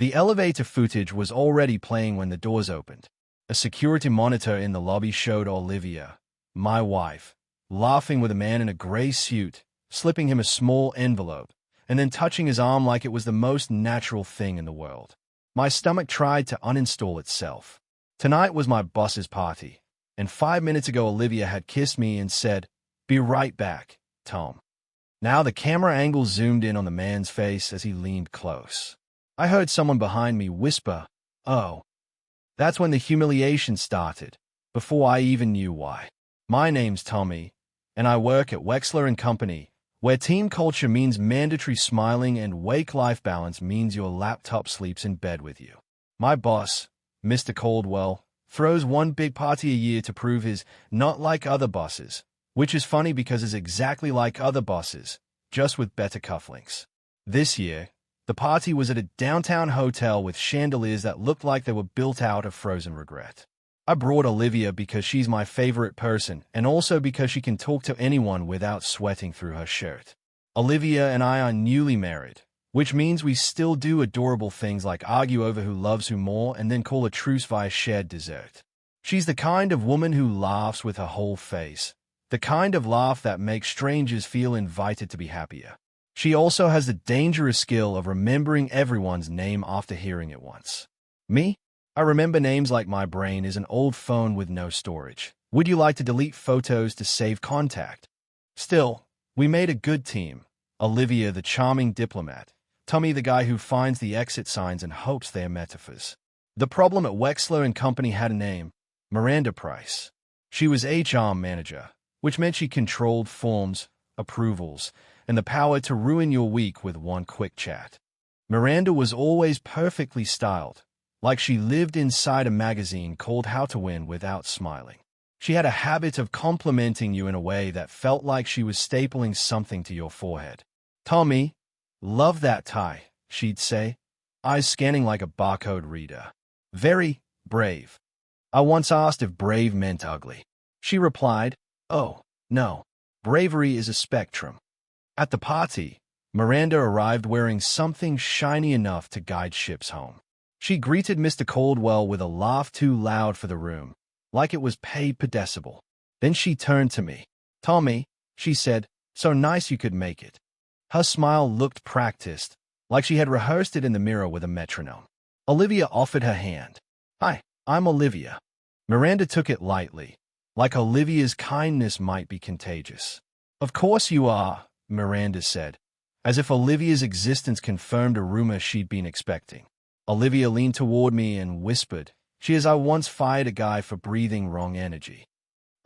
The elevator footage was already playing when the doors opened. A security monitor in the lobby showed Olivia, my wife, laughing with a man in a gray suit, slipping him a small envelope, and then touching his arm like it was the most natural thing in the world. My stomach tried to uninstall itself. Tonight was my boss's party, and 5 minutes ago Olivia had kissed me and said, "Be right back, Tom." Now the camera angle zoomed in on the man's face as he leaned close. I heard someone behind me whisper, "Oh." That's when the humiliation started, before I even knew why. My name's Tommy, and I work at Wexler & Company, where team culture means mandatory smiling and wake-life balance means your laptop sleeps in bed with you. My boss, Mr. Caldwell, throws one big party a year to prove he's not like other bosses, which is funny because it's exactly like other bosses, just with better cufflinks. This year, the party was at a downtown hotel with chandeliers that looked like they were built out of frozen regret. I brought Olivia because she's my favorite person and also because she can talk to anyone without sweating through her shirt. Olivia and I are newly married, which means we still do adorable things like argue over who loves who more and then call a truce via shared dessert. She's the kind of woman who laughs with her whole face, the kind of laugh that makes strangers feel invited to be happier. She also has the dangerous skill of remembering everyone's name after hearing it once. Me? I remember names like my brain is an old phone with no storage. Would you like to delete photos to save contact? Still, we made a good team. Olivia, the charming diplomat. Tommy, the guy who finds the exit signs and hopes they are metaphors. The problem at Wexler & Company had a name, Miranda Price. She was HR manager, which meant she controlled forms, approvals, and the power to ruin your week with one quick chat. Miranda was always perfectly styled, like she lived inside a magazine called How to Win Without Smiling. She had a habit of complimenting you in a way that felt like she was stapling something to your forehead. "Tommy, love that tie," she'd say, eyes scanning like a barcode reader. "Very brave." I once asked if brave meant ugly. She replied, "Oh, no. Bravery is a spectrum." At the party, Miranda arrived wearing something shiny enough to guide ships home. She greeted Mr. Caldwell with a laugh too loud for the room, like it was paid per decibel. Then she turned to me. "Tommy," she said, "so nice you could make it." Her smile looked practiced, like she had rehearsed it in the mirror with a metronome. Olivia offered her hand. "Hi, I'm Olivia." Miranda took it lightly, like Olivia's kindness might be contagious. "Of course you are," Miranda said, as if Olivia's existence confirmed a rumor she'd been expecting. Olivia leaned toward me and whispered, "She is I once fired a guy for breathing wrong energy."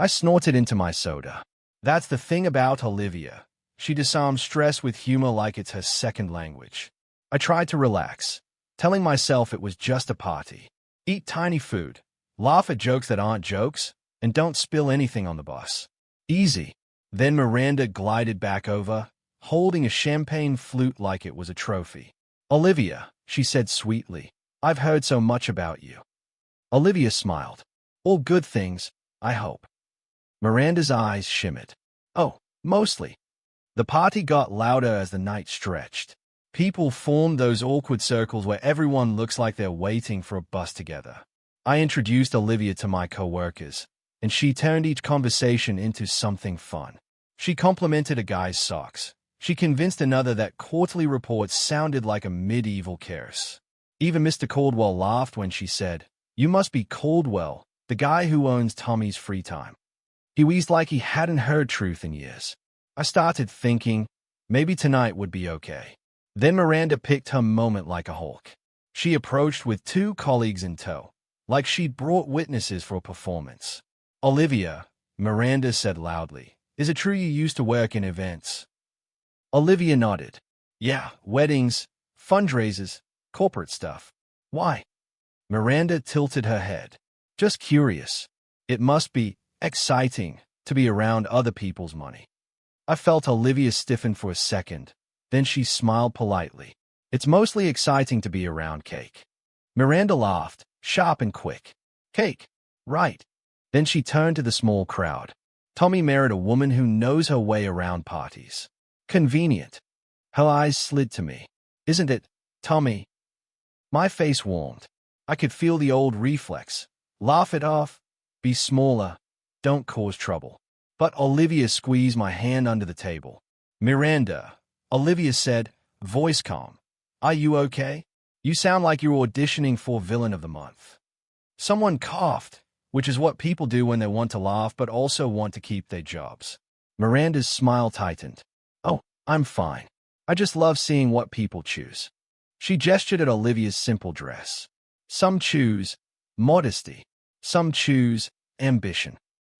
I snorted into my soda. That's the thing about Olivia. She disarms stress with humor like it's her second language. I tried to relax, telling myself it was just a party. Eat tiny food, laugh at jokes that aren't jokes, and don't spill anything on the bus. Easy. Then Miranda glided back over, holding a champagne flute like it was a trophy. "Olivia," she said sweetly, "I've heard so much about you." Olivia smiled. "All good things, I hope." Miranda's eyes shimmered. "Oh, mostly." The party got louder as the night stretched. People formed those awkward circles where everyone looks like they're waiting for a bus together. I introduced Olivia to my coworkers, and she turned each conversation into something fun. She complimented a guy's socks. She convinced another that quarterly reports sounded like a medieval curse. Even Mr. Caldwell laughed when she said, "You must be Caldwell, the guy who owns Tommy's Free Time." He wheezed like he hadn't heard truth in years. I started thinking, maybe tonight would be okay. Then Miranda picked her moment like a hawk. She approached with 2 colleagues in tow, like she'd brought witnesses for a performance. "Olivia," Miranda said loudly, "is it true you used to work in events?" Olivia nodded. "Yeah, weddings, fundraisers, corporate stuff." "Why?" Miranda tilted her head. "Just curious. It must be exciting to be around other people's money." I felt Olivia stiffen for a second. Then she smiled politely. "It's mostly exciting to be around cake." Miranda laughed, sharp and quick. "Cake, right." Then she turned to the small crowd. "Tommy married a woman who knows her way around parties. Convenient." Her eyes slid to me. "Isn't it, Tommy?" My face warmed. I could feel the old reflex. Laugh it off. Be smaller. Don't cause trouble. But Olivia squeezed my hand under the table. Miranda, Olivia said, voice calm. Are you okay? You sound like you're auditioning for Villain of the Month. Someone coughed, which is what people do when they want to laugh but also want to keep their jobs. Miranda's smile tightened. Oh, I'm fine. I just love seeing what people choose. She gestured at Olivia's simple dress. Some choose modesty. Some choose ambition.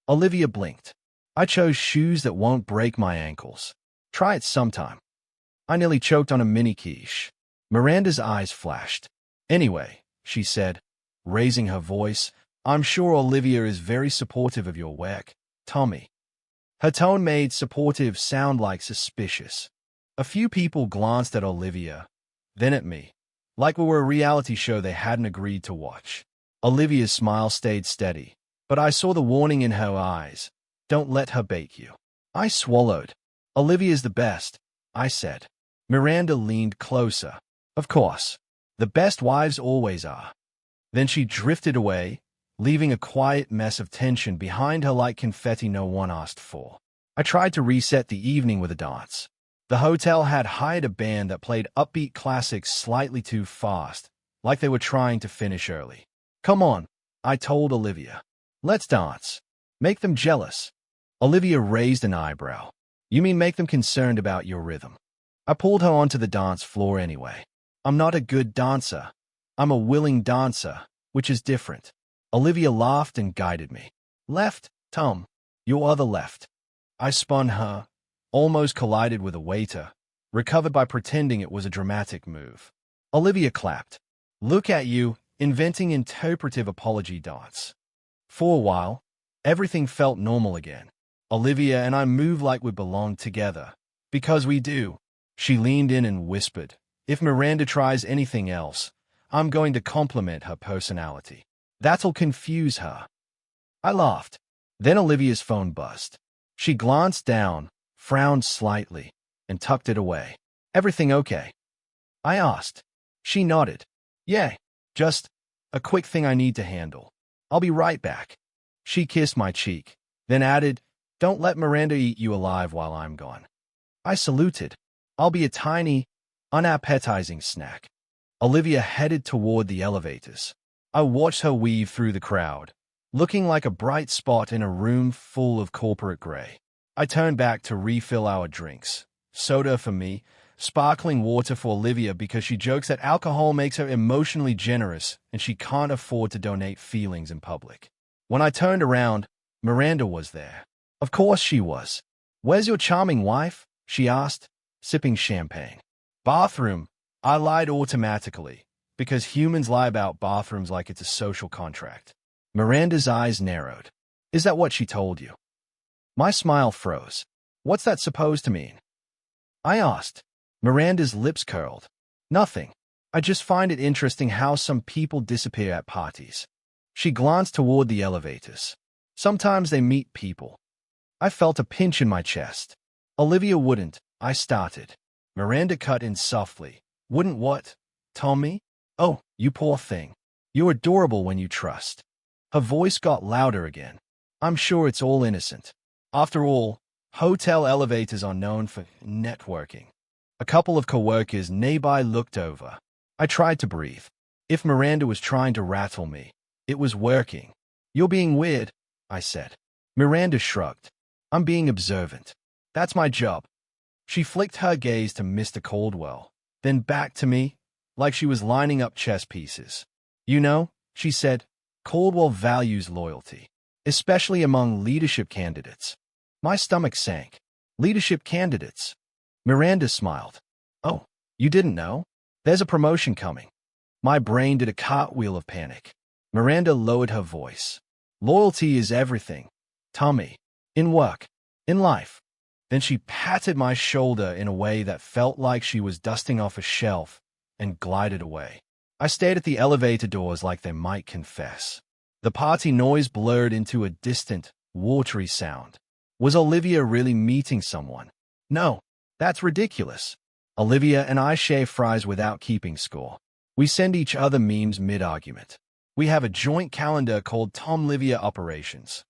Olivia blinked. I chose shoes that won't break my ankles. Try it sometime. I nearly choked on a mini quiche. Miranda's eyes flashed. Anyway, she said, raising her voice, I'm sure Olivia is very supportive of your work, Tommy. Her tone made supportive sound like suspicious. A few people glanced at Olivia, then at me, like we were a reality show they hadn't agreed to watch. Olivia's smile stayed steady, but I saw the warning in her eyes. Don't let her bait you. I swallowed. Olivia's the best, I said. Miranda leaned closer. Of course. The best wives always are. Then she drifted away, leaving a quiet mess of tension behind her like confetti no one asked for. I tried to reset the evening with a dance. The hotel had hired a band that played upbeat classics slightly too fast, like they were trying to finish early. Come on, I told Olivia. Let's dance. Make them jealous. Olivia raised an eyebrow. You mean make them concerned about your rhythm? I pulled her onto the dance floor anyway. I'm not a good dancer. I'm a willing dancer, which is different. Olivia laughed and guided me. Left, Tom. Your other left. I spun her, almost collided with a waiter, recovered by pretending it was a dramatic move. Olivia clapped. Look at you, inventing interpretive apology dance. For a while, everything felt normal again. Olivia and I moved like we belonged together. Because we do. She leaned in and whispered, if Miranda tries anything else, I'm going to compliment her personality. That'll confuse her. I laughed. Then Olivia's phone buzzed. She glanced down, frowned slightly, and tucked it away. Everything okay? I asked. She nodded. Yeah, just a quick thing I need to handle. I'll be right back. She kissed my cheek, then added, don't let Miranda eat you alive while I'm gone. I saluted. I'll be a tiny, unappetizing snack. Olivia headed toward the elevators. I watched her weave through the crowd, looking like a bright spot in a room full of corporate gray. I turned back to refill our drinks. Soda for me, sparkling water for Olivia because she jokes that alcohol makes her emotionally generous and she can't afford to donate feelings in public. When I turned around, Miranda was there. Of course she was. Where's your charming wife? She asked, sipping champagne. Bathroom. I lied automatically, because humans lie about bathrooms like it's a social contract. Miranda's eyes narrowed. Is that what she told you? My smile froze. What's that supposed to mean? I asked. Miranda's lips curled. Nothing. I just find it interesting how some people disappear at parties. She glanced toward the elevators. Sometimes they meet people. I felt a pinch in my chest. Olivia wouldn't, I started. Miranda cut in softly. Wouldn't what? Tommy? Oh, you poor thing. You're adorable when you trust. Her voice got louder again. I'm sure it's all innocent. After all, hotel elevators are known for networking. A couple of coworkers nearby looked over. I tried to breathe. If Miranda was trying to rattle me, it was working. You're being weird, I said. Miranda shrugged. I'm being observant. That's my job. She flicked her gaze to Mr. Caldwell, then back to me, like she was lining up chess pieces. You know, she said, Caldwell values loyalty, especially among leadership candidates. My stomach sank. Leadership candidates. Miranda smiled. Oh, you didn't know? There's a promotion coming. My brain did a cartwheel of panic. Miranda lowered her voice. Loyalty is everything, Tommy. In work, in life. Then she patted my shoulder in a way that felt like she was dusting off a shelf and glided away. I stared at the elevator doors like they might confess. The party noise blurred into a distant, watery sound. Was Olivia really meeting someone? No, that's ridiculous. Olivia and I share fries without keeping score. We send each other memes mid-argument. We have a joint calendar called Tom Livia Operations.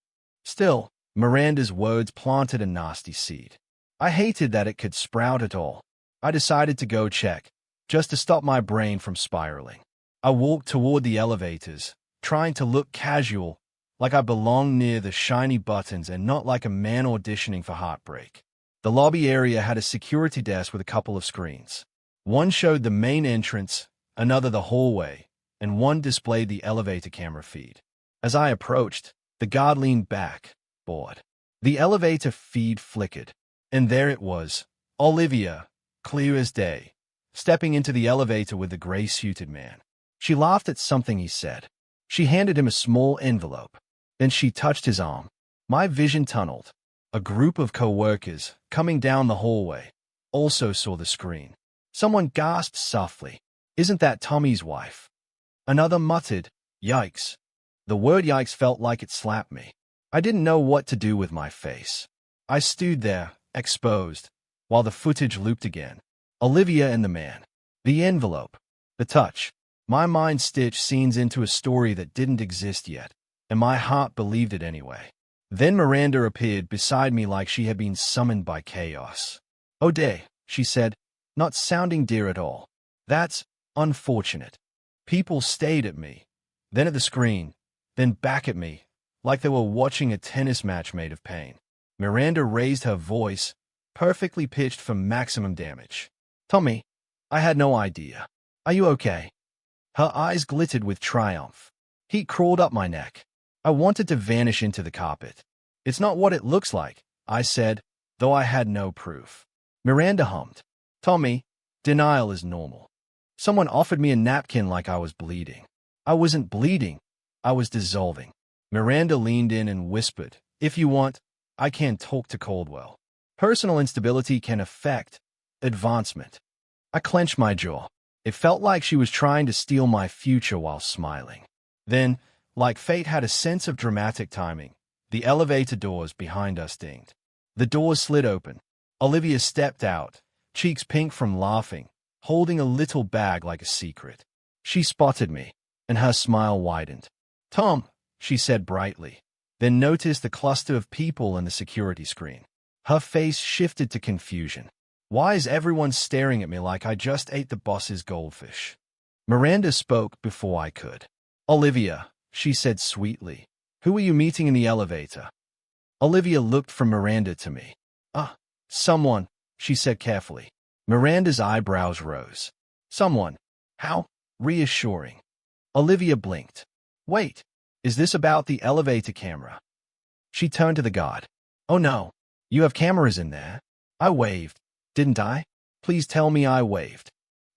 Still, Miranda's words planted a nasty seed. I hated that it could sprout at all. I decided to go check, just to stop my brain from spiraling. I walked toward the elevators, trying to look casual, like I belonged near the shiny buttons and not like a man auditioning for heartbreak. The lobby area had a security desk with a couple of screens. One showed the main entrance, another the hallway, and one displayed the elevator camera feed. As I approached, the guard leaned back, bored. The elevator feed flickered, and there it was, Olivia, clear as day, stepping into the elevator with the gray-suited man. She laughed at something he said. She handed him a small envelope. Then she touched his arm. My vision tunneled. A group of co-workers, coming down the hallway, also saw the screen. Someone gasped softly, "Isn't that Tommy's wife?" Another muttered, "Yikes." The word yikes felt like it slapped me. I didn't know what to do with my face. I stood there, exposed, while the footage looped again. Olivia and the man. The envelope. The touch. My mind stitched scenes into a story that didn't exist yet, and my heart believed it anyway. Then Miranda appeared beside me like she had been summoned by chaos. "Oh, day," she said, not sounding dear at all. "That's unfortunate." People stayed at me, then at the screen, then back at me, like they were watching a tennis match made of pain. Miranda raised her voice, perfectly pitched for maximum damage. "Tommy, I had no idea. Are you okay?" Her eyes glittered with triumph. Heat crawled up my neck. I wanted to vanish into the carpet. "It's not what it looks like," I said, though I had no proof. Miranda hummed. "Tommy, denial is normal." Someone offered me a napkin like I was bleeding. I wasn't bleeding. I was dissolving. Miranda leaned in and whispered, "If you want, I can talk to Caldwell. Personal instability can affect advancement." I clenched my jaw. It felt like she was trying to steal my future while smiling. Then, like fate had a sense of dramatic timing, the elevator doors behind us dinged. The doors slid open. Olivia stepped out, cheeks pink from laughing, holding a little bag like a secret. She spotted me, and her smile widened. "Tom," she said brightly, then noticed the cluster of people in the security screen. Her face shifted to confusion. "Why is everyone staring at me like I just ate the boss's goldfish?" Miranda spoke before I could. "Olivia," she said sweetly, "who are you meeting in the elevator?" Olivia looked from Miranda to me. Someone," she said carefully. Miranda's eyebrows rose. "Someone? How reassuring." Olivia blinked. "Wait, is this about the elevator camera?" She turned to the guard. "Oh no, you have cameras in there?" I waved. Didn't I? Please tell me I waved.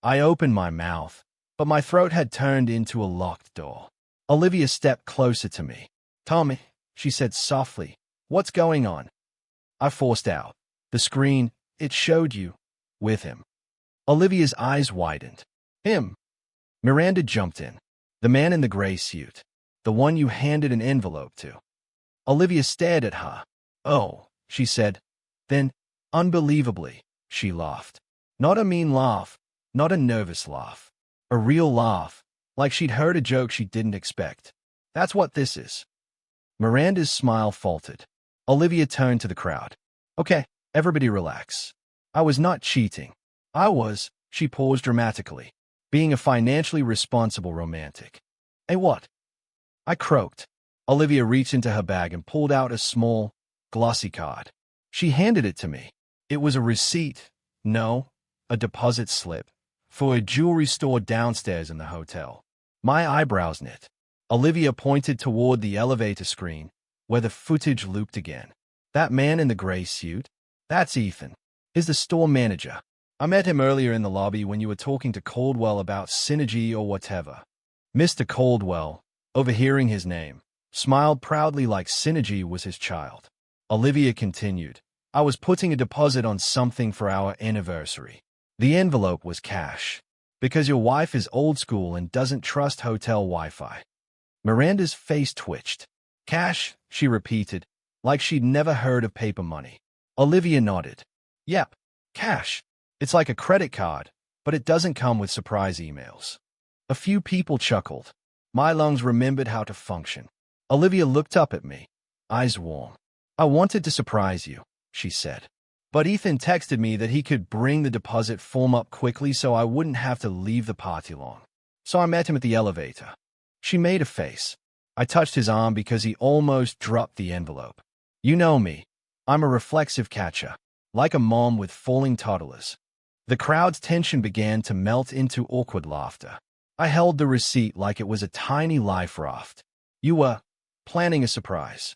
I opened my mouth, but my throat had turned into a locked door. Olivia stepped closer to me. "Tommy," she said softly, "what's going on?" I forced out. "The screen, it showed you with him." Olivia's eyes widened. "Him?" Miranda jumped in. "The man in the gray suit. The one you handed an envelope to." Olivia stared at her. "Oh," she said. Then, unbelievably, she laughed. Not a mean laugh, not a nervous laugh. A real laugh, like she'd heard a joke she didn't expect. "That's what this is." Miranda's smile faltered. Olivia turned to the crowd. "Okay, everybody relax. I was not cheating. I was," she paused dramatically, "being a financially responsible romantic." "Eh, what?" I croaked. Olivia reached into her bag and pulled out a small, glossy card. She handed it to me. It was a receipt, no, a deposit slip, for a jewelry store downstairs in the hotel. My eyebrows knit. Olivia pointed toward the elevator screen, where the footage looped again. "That man in the gray suit? That's Ethan. He's the store manager. I met him earlier in the lobby when you were talking to Caldwell about synergy or whatever." Mr. Caldwell, overhearing his name, smiled proudly like synergy was his child. Olivia continued, "I was putting a deposit on something for our anniversary. The envelope was cash. Because your wife is old school and doesn't trust hotel Wi-Fi." Miranda's face twitched. "Cash," she repeated, like she'd never heard of paper money. Olivia nodded. "Yep, cash. It's like a credit card, but it doesn't come with surprise emails." A few people chuckled. My lungs remembered how to function. Olivia looked up at me, eyes warm. I wanted to surprise you, she said. But Ethan texted me that he could bring the deposit form up quickly so I wouldn't have to leave the party long. So I met him at the elevator. She made a face. I touched his arm because he almost dropped the envelope. You know me. I'm a reflexive catcher, like a mom with falling toddlers. The crowd's tension began to melt into awkward laughter. I held the receipt like it was a tiny life raft. You were planning a surprise?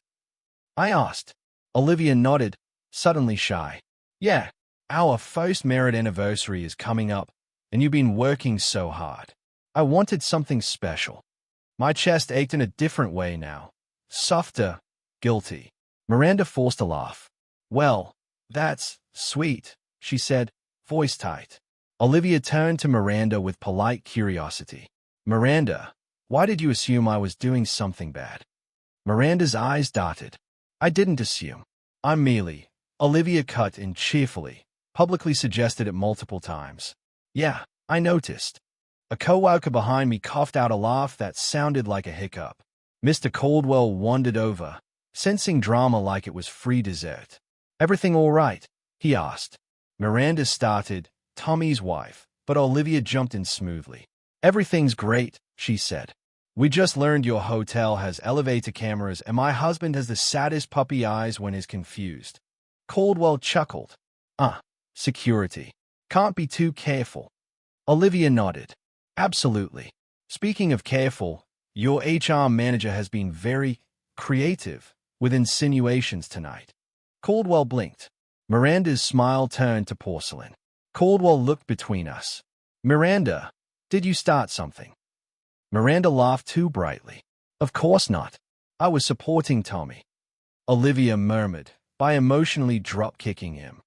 I asked. Olivia nodded, suddenly shy. Yeah, our first married anniversary is coming up, and you've been working so hard. I wanted something special. My chest ached in a different way now. Softer, guilty. Miranda forced a laugh. Well, that's sweet, she said, voice tight. Olivia turned to Miranda with polite curiosity. Miranda, why did you assume I was doing something bad? Miranda's eyes darted. I didn't assume. I'm merely. Olivia cut in cheerfully, publicly suggested it multiple times. Yeah, I noticed. A coworker behind me coughed out a laugh that sounded like a hiccup. Mr. Caldwell wandered over, sensing drama like it was free dessert. Everything all right? He asked. Miranda started, Tommy's wife, but Olivia jumped in smoothly. Everything's great, she said. We just learned your hotel has elevator cameras and my husband has the saddest puppy eyes when he's confused. Caldwell chuckled. Security. Can't be too careful. Olivia nodded. Absolutely. Speaking of careful, your HR manager has been very creative with insinuations tonight. Caldwell blinked. Miranda's smile turned to porcelain. Caldwell looked between us. Miranda, did you start something? Miranda laughed too brightly. Of course not. I was supporting Tommy. Olivia murmured, by emotionally drop-kicking him.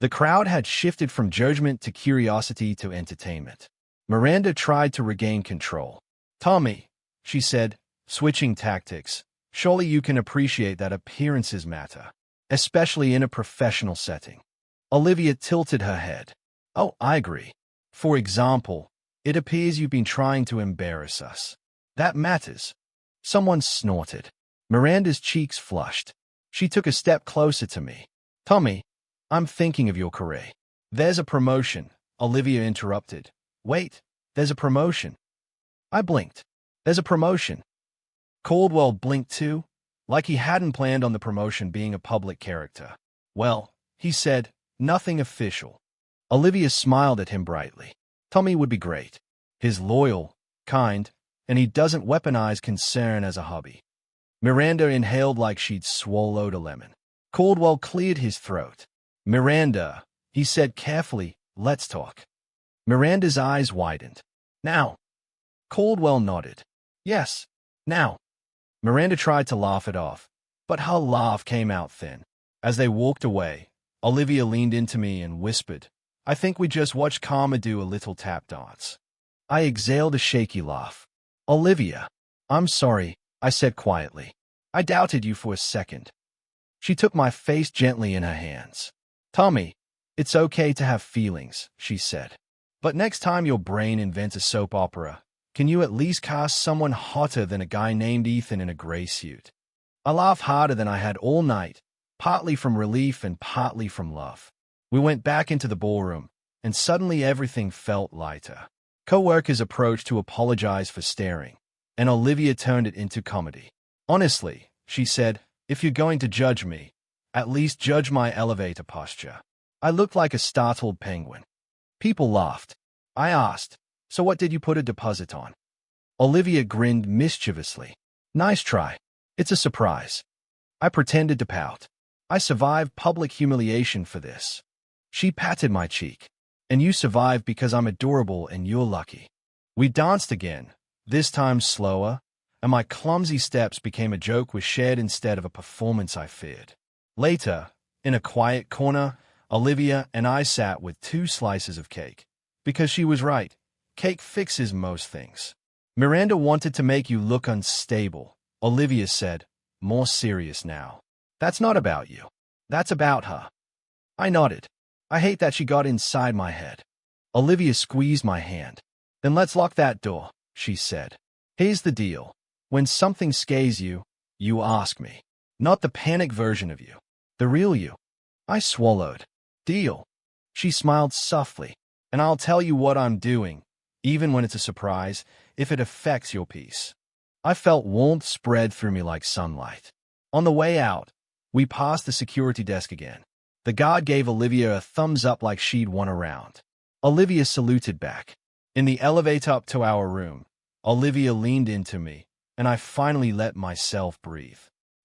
The crowd had shifted from judgment to curiosity to entertainment. Miranda tried to regain control. Tommy, she said, switching tactics, surely you can appreciate that appearances matter, especially in a professional setting. Olivia tilted her head. Oh, I agree. For example, it appears you've been trying to embarrass us. That matters. Someone snorted. Miranda's cheeks flushed. She took a step closer to me. Tommy, I'm thinking of your career. There's a promotion, Olivia interrupted. Wait, there's a promotion. I blinked. There's a promotion. Caldwell blinked too, like he hadn't planned on the promotion being a public character. Well, he said, nothing official. Olivia smiled at him brightly. Tommy would be great. He's loyal, kind, and he doesn't weaponize concern as a hobby. Miranda inhaled like she'd swallowed a lemon. Caldwell cleared his throat. Miranda, he said carefully, let's talk. Miranda's eyes widened. Now. Caldwell nodded. Yes, now. Miranda tried to laugh it off, but her laugh came out thin. As they walked away, Olivia leaned into me and whispered, I think we just watched Karma do a little tap dance. I exhaled a shaky laugh. Olivia, I'm sorry, I said quietly. I doubted you for a second. She took my face gently in her hands. Tommy, it's okay to have feelings, she said. But next time your brain invents a soap opera, can you at least cast someone hotter than a guy named Ethan in a gray suit? I laughed harder than I had all night, partly from relief and partly from love. We went back into the ballroom, and suddenly everything felt lighter. Co-workers approached to apologize for staring, and Olivia turned it into comedy. Honestly, she said, if you're going to judge me, at least judge my elevator posture. I looked like a startled penguin. People laughed. I asked, so what did you put a deposit on? Olivia grinned mischievously. Nice try. It's a surprise. I pretended to pout. I survived public humiliation for this. She patted my cheek. And you survived because I'm adorable and you're lucky. We danced again, this time slower, and my clumsy steps became a joke we shared instead of a performance I feared. Later, in a quiet corner, Olivia and I sat with 2 slices of cake. Because she was right. Cake fixes most things. Miranda wanted to make you look unstable, Olivia said, more serious now. That's not about you. That's about her. I nodded. I hate that she got inside my head. Olivia squeezed my hand. Then let's lock that door. she said. Here's the deal. When something scares you, you ask me. Not the panic version of you. The real you. I swallowed. Deal. She smiled softly. And I'll tell you what I'm doing, even when it's a surprise, if it affects your peace. I felt warmth spread through me like sunlight. On the way out, we passed the security desk again. The guard gave Olivia a thumbs up like she'd won a round. Olivia saluted back. In the elevator up to our room, Olivia leaned into me, and I finally let myself breathe.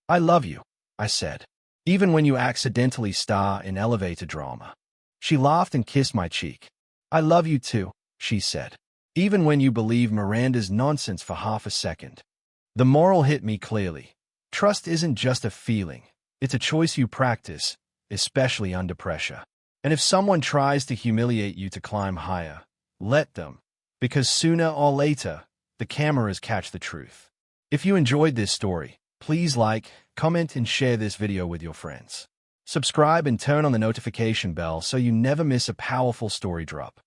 I love you, I said, even when you accidentally star in elevator drama. She laughed and kissed my cheek. I love you too, she said, even when you believe Miranda's nonsense for half a second. The moral hit me clearly. Trust isn't just a feeling. It's a choice you practice, especially under pressure. And if someone tries to humiliate you to climb higher, let them, because sooner or later, the cameras catch the truth. If you enjoyed this story, please like, comment, and share this video with your friends. Subscribe and turn on the notification bell so you never miss a powerful story drop.